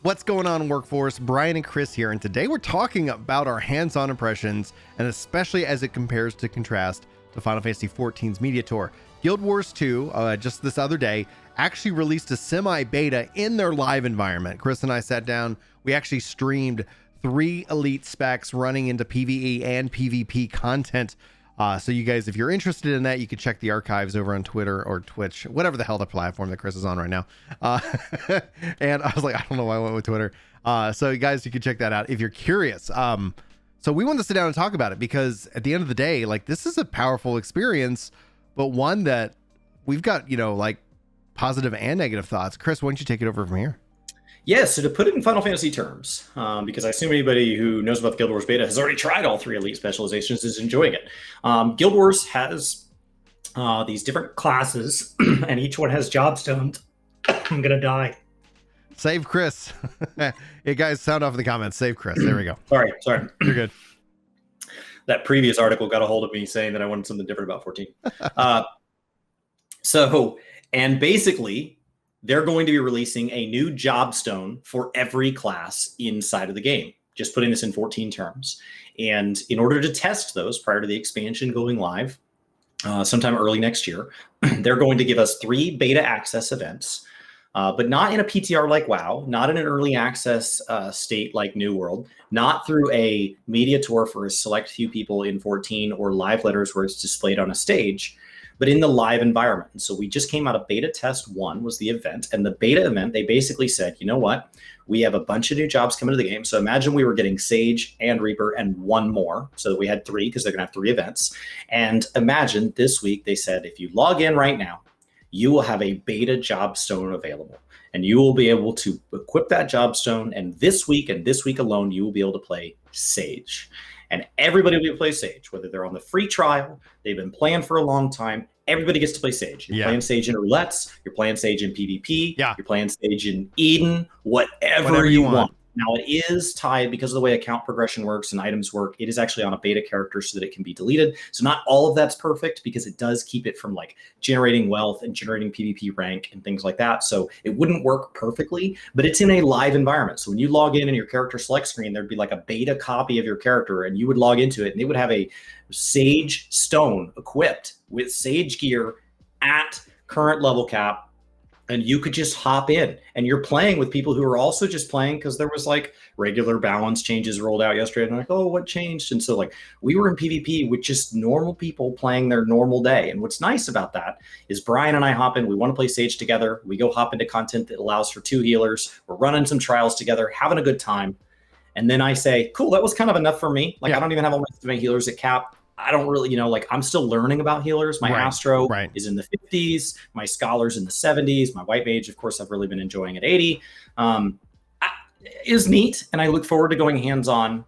What's going on, Workforce? Brian and Chris here, and today we're talking about our hands-on impressions, and especially as it compares to contrast to Final Fantasy XIV's media tour. Guild Wars 2, just this other day, actually released a semi-beta in their live environment. Chris and I sat down, we actually streamed 3 elite specs running into PvE and PvP content. So you guys, if you're interested in that, you can check the archives over on Twitter or Twitch, whatever the hell the platform that Chris is on right now. And I was like, I don't know why I went with Twitter. So you guys, you can check that out if you're curious. So we wanted to sit down and talk about it because at the end of the day, like, this is a powerful experience, but one that we've got, you know, like, positive and negative thoughts. Chris, why don't you take it over from here? Yeah, so to put it in Final Fantasy terms, because I assume anybody who knows about the Guild Wars beta has already tried all 3 elite specializations, is enjoying it. Guild Wars has these different classes, and each one has job stones. I'm gonna die. Save Chris. Hey guys, sound off in the comments. Save Chris. There we go. Sorry. You're good. That previous article got a hold of me saying that I wanted something different about 14. And basically, they're going to be releasing a new job stone for every class inside of the game. Just putting this in 14 terms. And in order to test those prior to the expansion going live, sometime early next year, they're going to give us 3 beta access events, but not in a PTR like WoW, not in an early access state like New World, not through a media tour for a select few people in 14 or live letters where it's displayed on a stage, but in the live environment. And so we just came out of beta test 1 was the event. And the beta event, they basically said, you know what? We have a bunch of new jobs coming to the game. So imagine we were getting Sage and Reaper and 1 more. So that we had 3 because they're going to have 3 events. And imagine this week, they said, if you log in right now, you will have a beta job stone available. And you will be able to equip that job stone. And this week alone, you will be able to play Sage. And everybody will be able to play Sage, whether they're on the free trial, they've been playing for a long time. Everybody gets to play Sage. You're playing Sage in roulettes, you're playing Sage in PvP, you're playing Sage in Eden, whatever you want. Now, it is tied, because of the way account progression works and items work, it is actually on a beta character so that it can be deleted. So not all of that's perfect, because it does keep it from like generating wealth and generating PvP rank and things like that. So it wouldn't work perfectly, but it's in a live environment. So when you log in your character select screen, there'd be like a beta copy of your character, and you would log into it, and they would have a Sage stone equipped with Sage gear at current level cap. And you could just hop in, and you're playing with people who are also just playing because there was like regular balance changes rolled out yesterday. And I'm like, oh, what changed? And so like we were in PvP with just normal people playing their normal day. And what's nice about that is Brian and I hop in. We want to play Sage together. We go hop into content that allows for 2 healers. We're running some trials together, having a good time. And then I say, cool, that was kind of enough for me. Like I don't even have all my healers at cap. I don't really, like I'm still learning about healers. My Astro is in the 50s. My Scholar's in the 70s. My White Mage, of course, I've really been enjoying at 80. Is neat. And I look forward to going hands-on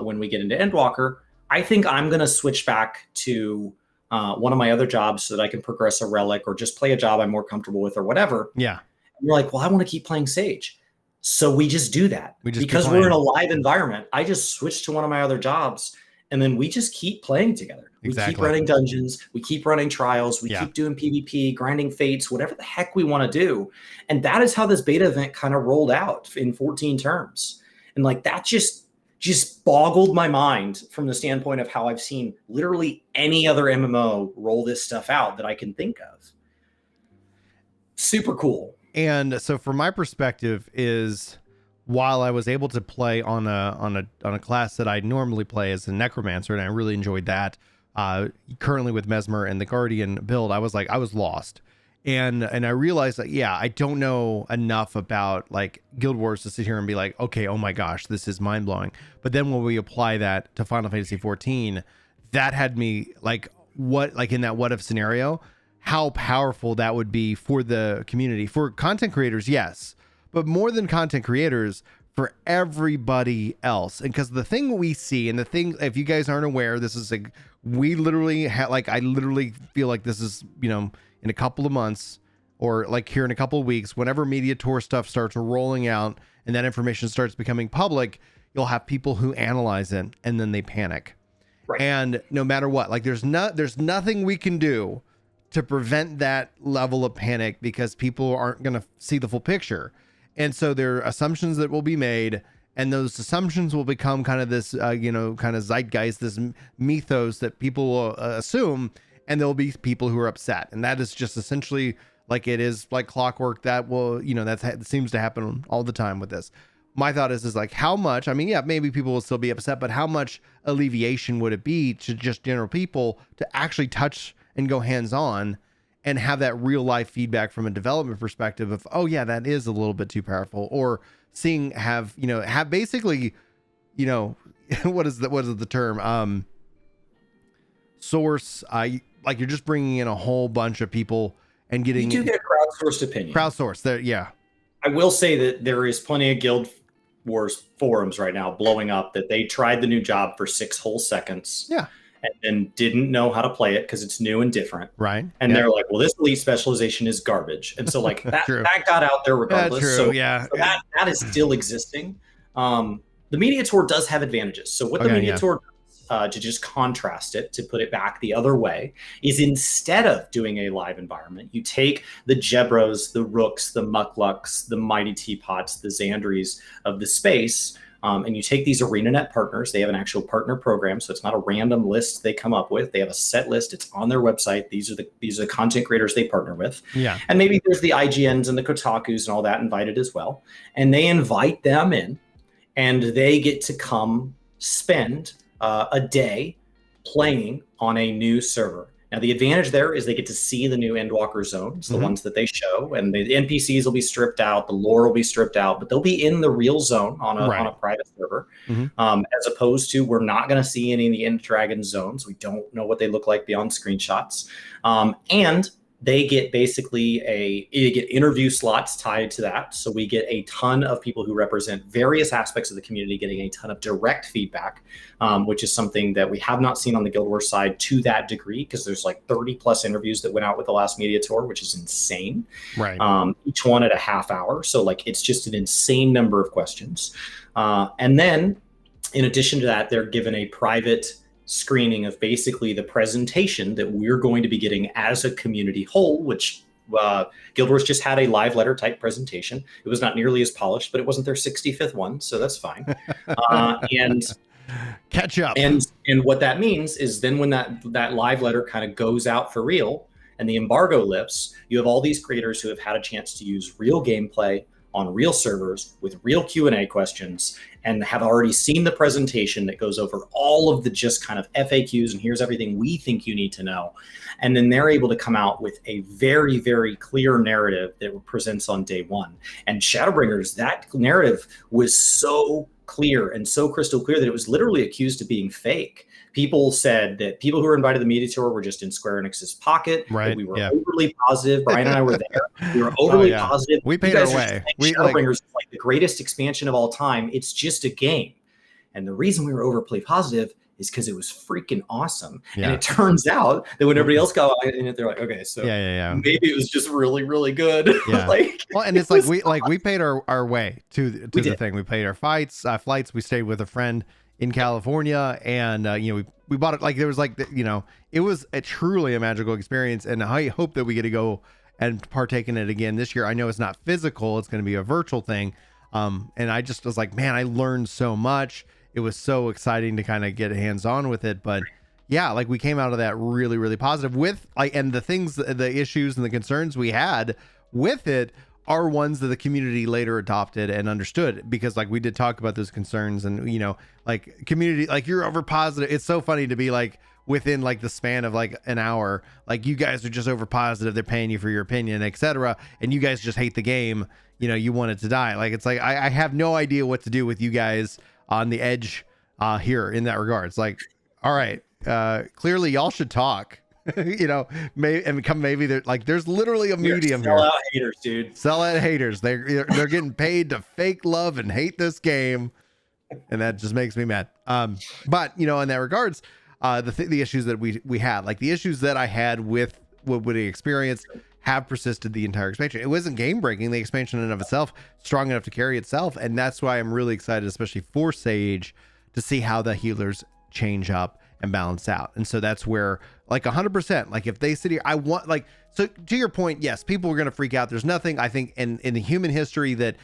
when we get into Endwalker. I think I'm going to switch back to one of my other jobs so that I can progress a relic or just play a job I'm more comfortable with or whatever. Yeah. And you're like, well, I want to keep playing Sage. So we just do that. Because we're in a live environment, I just switch to one of my other jobs. And then we just keep playing together. We keep running dungeons. We keep running trials. We keep doing PvP, grinding fates, whatever the heck we want to do. And that is how this beta event kind of rolled out in 14 terms. And like that just boggled my mind from the standpoint of how I've seen literally any other MMO roll this stuff out that I can think of. Super cool. And so from my perspective is, while I was able to play on a class that I normally play as a Necromancer, and I really enjoyed that, currently with Mesmer and the Guardian build, I was lost. And I realized that, I don't know enough about like Guild Wars to sit here and be like, okay, oh my gosh, this is mind blowing. But then when we apply that to Final Fantasy XIV, that had me like, in that what if scenario, how powerful that would be for the community, for content creators. Yes. But more than content creators, for everybody else. And because the thing we see, and the thing, if you guys aren't aware, this is like, we literally I literally feel like this is, in a couple of months or like here in a couple of weeks, whenever media tour stuff starts rolling out and that information starts becoming public, you'll have people who analyze it and then they panic. Right. And no matter what, like there's nothing we can do to prevent that level of panic because people aren't going to see the full picture. And so there are assumptions that will be made, and those assumptions will become kind of this, kind of zeitgeist, this mythos that people will assume, and there'll be people who are upset. And that is just essentially like it is like clockwork. That will, that seems to happen all the time with this. My thought is like how much, I mean, yeah, maybe people will still be upset, but how much alleviation would it be to just general people to actually touch and go hands-on and have that real life feedback from a development perspective of, oh yeah, that is a little bit too powerful, or have basically, what is the term? Source, like you're just bringing in a whole bunch of people and getting. You do get crowdsourced opinion. Crowdsource there. Yeah. I will say that there is plenty of Guild Wars forums right now blowing up that they tried the new job for 6 whole seconds. Yeah. And then didn't know how to play it because it's new and different. Right. And they're like, well, this elite specialization is garbage. And so like that got out there regardless. True. So, yeah. So that is still existing. The Media Tour does have advantages. So what the Media Tour does, to just contrast it, to put it back the other way, is instead of doing a live environment, you take the Jebros, the Rooks, the Mucklucks, the Mighty Teapots, the Xandries of the space, and you take these ArenaNet partners. They have an actual partner program, so it's not a random list they come up with. They have a set list. It's on their website. These are the content creators they partner with. Yeah. And maybe there's the IGNs and the Kotakus and all that invited as well. And they invite them in, and they get to come spend a day playing on a new server. Now, the advantage there is they get to see the new Endwalker zones, the ones that they show, and the NPCs will be stripped out, the lore will be stripped out, but they'll be in the real zone on a private server, as opposed to we're not going to see any of the End Dragon zones. We don't know what they look like beyond screenshots. And they get basically you get interview slots tied to that. So we get a ton of people who represent various aspects of the community getting a ton of direct feedback, which is something that we have not seen on the Guild Wars side to that degree, because there's like 30 plus interviews that went out with the last media tour, which is insane. Right. Each one at a half hour. So like, it's just an insane number of questions. And then in addition to that, they're given a private screening of basically the presentation that we're going to be getting as a community whole, which Guild Wars just had a live letter type presentation. It was not nearly as polished, but it wasn't their 65th one, so that's fine. And catch up. And what that means is then when that live letter kind of goes out for real and the embargo lifts, you have all these creators who have had a chance to use real gameplay on real servers with real Q&A questions and have already seen the presentation that goes over all of the just kind of FAQs and here's everything we think you need to know. And then they're able to come out with a very, very clear narrative that presents on day one. And Shadowbringers, that narrative was so clear and so crystal clear that it was literally accused of being fake. People said that people who were invited to the media tour were just in Square Enix's pocket. Right. We were overly positive. Brian and I were there. We were overly positive. We paid our way. Shadowbringers is like the greatest expansion of all time. It's just a game. And the reason we were overplay positive is because it was freaking awesome. Yeah. And it turns out that when everybody else got in it, they're like, okay, so maybe it was just really, really good. Yeah. And it's like we paid our way to the thing. We paid our flights. We stayed with a friend in California, and we bought it. Like there was it was a truly a magical experience, and I hope that we get to go and partake in it again this year. I know it's not physical; it's going to be a virtual thing. And I just was like, man, I learned so much. It was so exciting to kind of get hands on with it, but yeah, like we came out of that really, really positive with and the things, the issues and the concerns we had with it are ones that the community later adopted and understood, because like we did talk about those concerns and, like community, like you're over positive. It's so funny to be like within like the span of like an hour, like you guys are just over positive. They're paying you for your opinion, etc. And you guys just hate the game. You want it to die. Like, it's like, I have no idea what to do with you guys on the edge here in that regard. It's like, all right, clearly y'all should talk. Maybe there's literally a medium here. Sell out haters, dude. Sell out haters. They're getting paid to fake love and hate this game, and that just makes me mad. But in that regards, the issues that we had, like the issues that I had with what we experienced, have persisted the entire expansion. It wasn't game breaking. The expansion in and of itself strong enough to carry itself, and that's why I'm really excited, especially for Sage, to see how the healers change up and balance out. And so that's where, like 100%, like if they sit here, I want, like, so to your point, yes, people are going to freak out. There's nothing, I think, in the human history that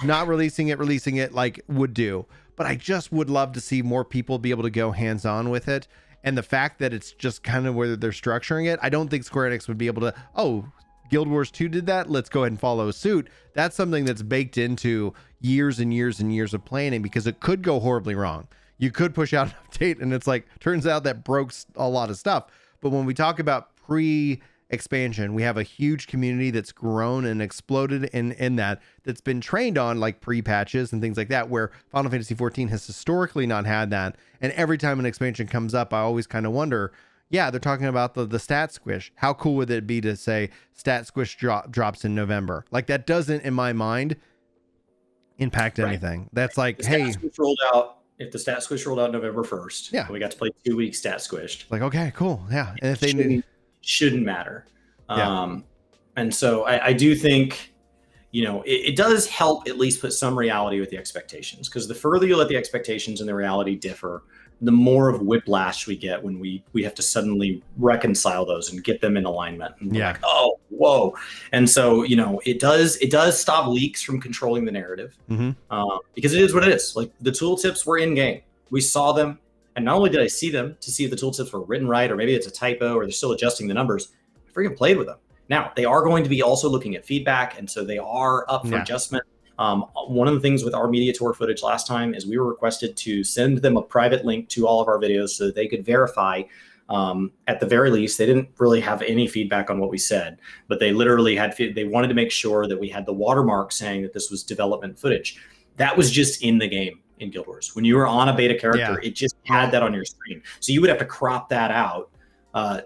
not releasing it like would do. But I just would love to see more people be able to go hands on with it. And the fact that it's just kind of where they're structuring it, I don't think Square Enix would be able to, oh, Guild Wars 2 did that, let's go ahead and follow suit. That's something that's baked into years and years and years of planning, because it could go horribly wrong. You could push out an update and it's like, turns out that broke a lot of stuff. But when we talk about pre-expansion, we have a huge community that's grown and exploded in that's been trained on like pre-patches and things like that, where Final Fantasy XIV has historically not had that. And every time an expansion comes up, I always kind of wonder, yeah, they're talking about the stat squish. How cool would it be to say stat squish drops in November? Like, that doesn't, in my mind, impact anything. That's like, the hey, rolled out. If the stat squish rolled out November 1st, yeah, we got to play 2 weeks stat squished. Like, okay, cool, yeah. And if they shouldn't matter. Yeah. And so I do think, it does help at least put some reality with the expectations, because the further you let the expectations and the reality differ, the more of whiplash we get when we have to suddenly reconcile those and get them in alignment. And we're like, oh, whoa. And so, it does stop leaks from controlling the narrative, because it is what it is. Like, the tooltips were in game. We saw them. And not only did I see them to see if the tooltips were written right, or maybe it's a typo, or they're still adjusting the numbers, I freaking played with them. Now, they are going to be also looking at feedback, and so they are up for adjustment. One of the things with our media tour footage last time is we were requested to send them a private link to all of our videos so that they could verify. At the very least, they didn't really have any feedback on what we said, but they literally they wanted to make sure that we had the watermark saying that this was development footage. That was just in the game in Guild Wars. When you were on a beta character, it just had that on your screen. So you would have to crop that out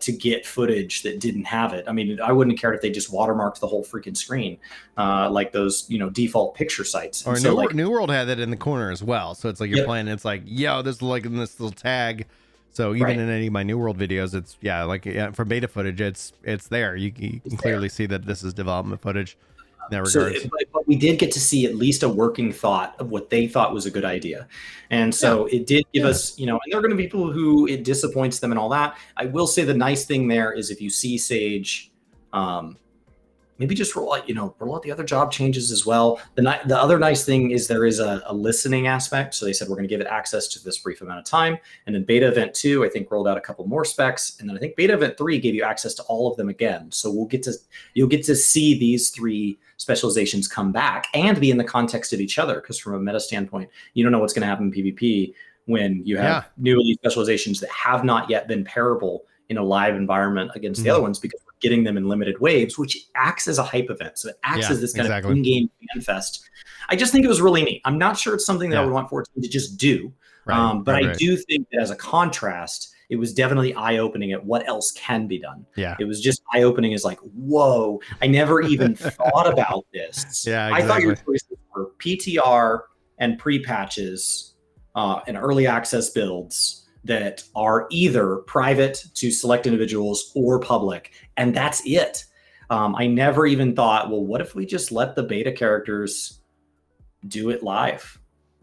to get footage that didn't have it. I mean, I wouldn't have cared if they just watermarked the whole freaking screen, like those, default picture sites. Or New World had that in the corner as well. So it's like you're playing, it's like, yo, this is like in this little tag. So even in any of my New World videos, it's for beta footage, it's there. You can clearly see that this is development footage in that regards. But we did get to see at least a working thought of what they thought was a good idea. And so it did give us, and there are going to be people who it disappoints them and all that. I will say the nice thing there is if you see Sage, maybe just roll out the other job changes as well. The other nice thing is there is a listening aspect. So they said, we're going to give it access to this brief amount of time. And then beta event 2, I think, rolled out a couple more specs. And then I think beta event 3 gave you access to all of them again. So you'll get to see these 3 specializations come back and be in the context of each other. Because from a meta standpoint, you don't know what's going to happen in PvP when you have new elite specializations that have not yet been pairable in a live environment against the other ones, because we're getting them in limited waves, which acts as a hype event. So it acts as this kind of in-game fan fest. I just think it was really neat. I'm not sure it's something that I would want 14 to just do. But I do think that as a contrast, it was definitely eye-opening at what else can be done. Yeah. It was just eye-opening as like, whoa, I never even thought about this. Yeah, exactly. I thought your choices were PTR and pre-patches and early access builds that are either private to select individuals or public, and that's it. I never even thought, well, what if we just let the beta characters do it live?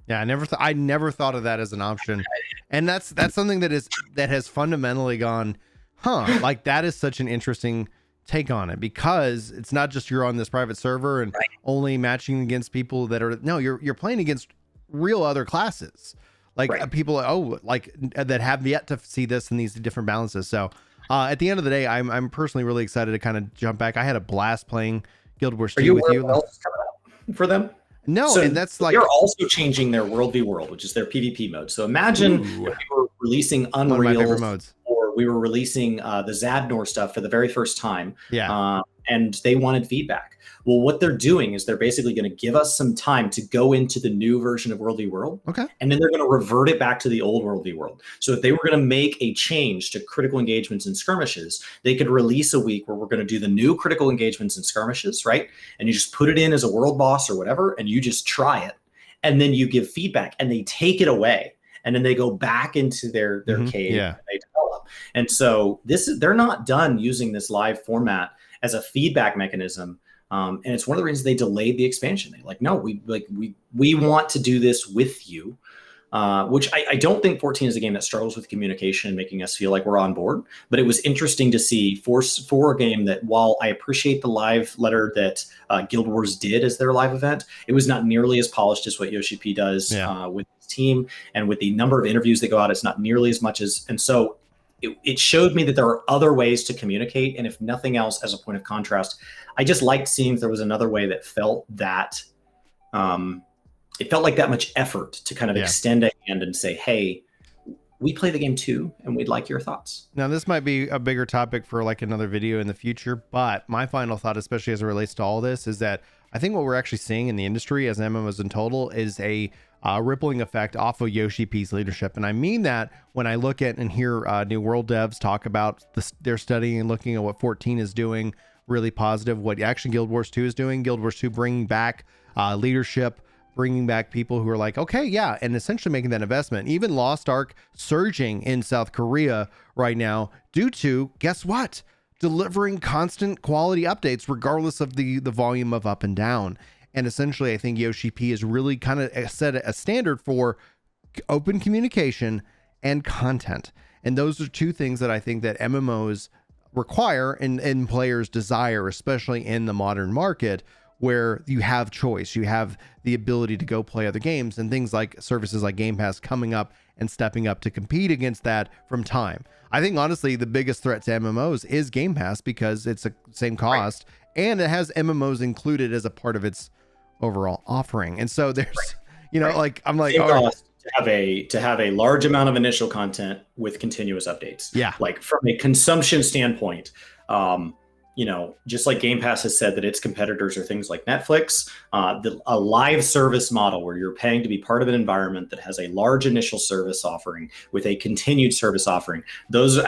Yeah, I never thought of that as an option, and that's something that has fundamentally gone, like that is such an interesting take on it, because it's not just you're on this private server and only matching against people that are you're playing against real other classes. Like people, that have yet to see this in these different balances. So at the end of the day, I'm personally really excited to kind of jump back. I had a blast playing Guild Wars 2 with you. Else coming out for them? No, so and that's like they're also changing their World v World, which is their PvP mode. So imagine if we were releasing Unreal, one of my favorite modes, or we were releasing the Zadnor stuff for the very first time. And they wanted feedback. Well, what they're doing is they're basically going to give us some time to go into the new version of World v World. Okay. And then they're going to revert it back to the old World v World. So if they were going to make a change to critical engagements and skirmishes, they could release a week where we're going to do the new critical engagements and skirmishes, right? And you just put it in as a world boss or whatever, and you just try it. And then you give feedback, and they take it away. And then they go back into their cave and they develop. And so they're not done using this live format as a feedback mechanism. And it's one of the reasons they delayed the expansion. They're like, no, we want to do this with you. which I don't think 14 is a game that struggles with communication and making us feel like we're on board. But it was interesting to see for a game that, while I appreciate the live letter that Guild Wars did as their live event, it was not nearly as polished as what Yoshi P does with his team, and with the number of interviews that go out, it's not nearly as much as. And so it showed me that there are other ways to communicate. And if nothing else, as a point of contrast, I just liked seeing if there was another way that felt that. It felt like that much effort to kind of extend a hand and say, hey, we play the game too, and we'd like your thoughts. Now, this might be a bigger topic for like another video in the future, but my final thought, especially as it relates to all this, is that I think what we're actually seeing in the industry as MMOs in total is a rippling effect off of Yoshi P's leadership. And I mean that when I look at and hear New World devs talk about their studying and looking at what 14 is doing, really positive, what actually Guild Wars 2 is doing, Guild Wars 2 bringing back leadership, bringing back people who are like, okay, yeah, and essentially making that investment. Even Lost Ark surging in South Korea right now due to, guess what? Delivering constant quality updates regardless of the volume of up and down. And essentially, I think Yoshi P has really kind of set a standard for open communication and content. And those are two things that I think that MMOs require and players desire, especially in the modern market, where you have choice, you have the ability to go play other games, and things like services like Game Pass coming up and stepping up to compete against that from time. I think honestly, the biggest threat to MMOs is Game Pass because it's the same cost and it has MMOs included as a part of its overall offering. And so there's, like, I'm like, to have a large amount of initial content with continuous updates. Yeah. Like from a consumption standpoint, just like Game Pass has said that its competitors are things like Netflix, a live service model where you're paying to be part of an environment that has a large initial service offering with a continued service offering. Those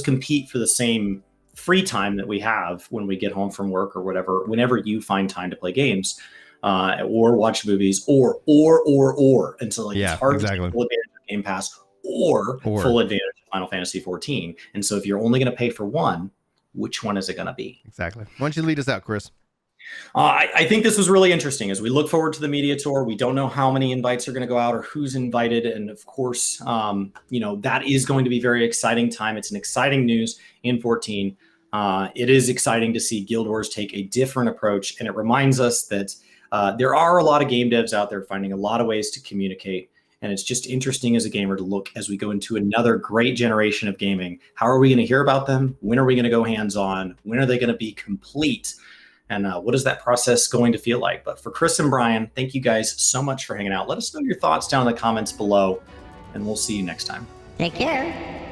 compete for the same free time that we have when we get home from work or whatever, whenever you find time to play games or watch movies or. And so it's hard to take full advantage of Game Pass or full advantage of Final Fantasy XIV. And so if you're only going to pay for one, which one is it going to be? Exactly. Why don't you lead us out, Chris? I think this was really interesting as we look forward to the media tour. We don't know how many invites are going to go out or who's invited. And of course, that is going to be very exciting time. It's an exciting news in 14. It is exciting to see Guild Wars take a different approach. And it reminds us that there are a lot of game devs out there finding a lot of ways to communicate. And it's just interesting as a gamer to look as we go into another great generation of gaming. How are we going to hear about them? When are we going to go hands-on? When are they going to be complete? And what is that process going to feel like? But for Chris and Brian, thank you guys so much for hanging out. Let us know your thoughts down in the comments below, and we'll see you next time. Take care.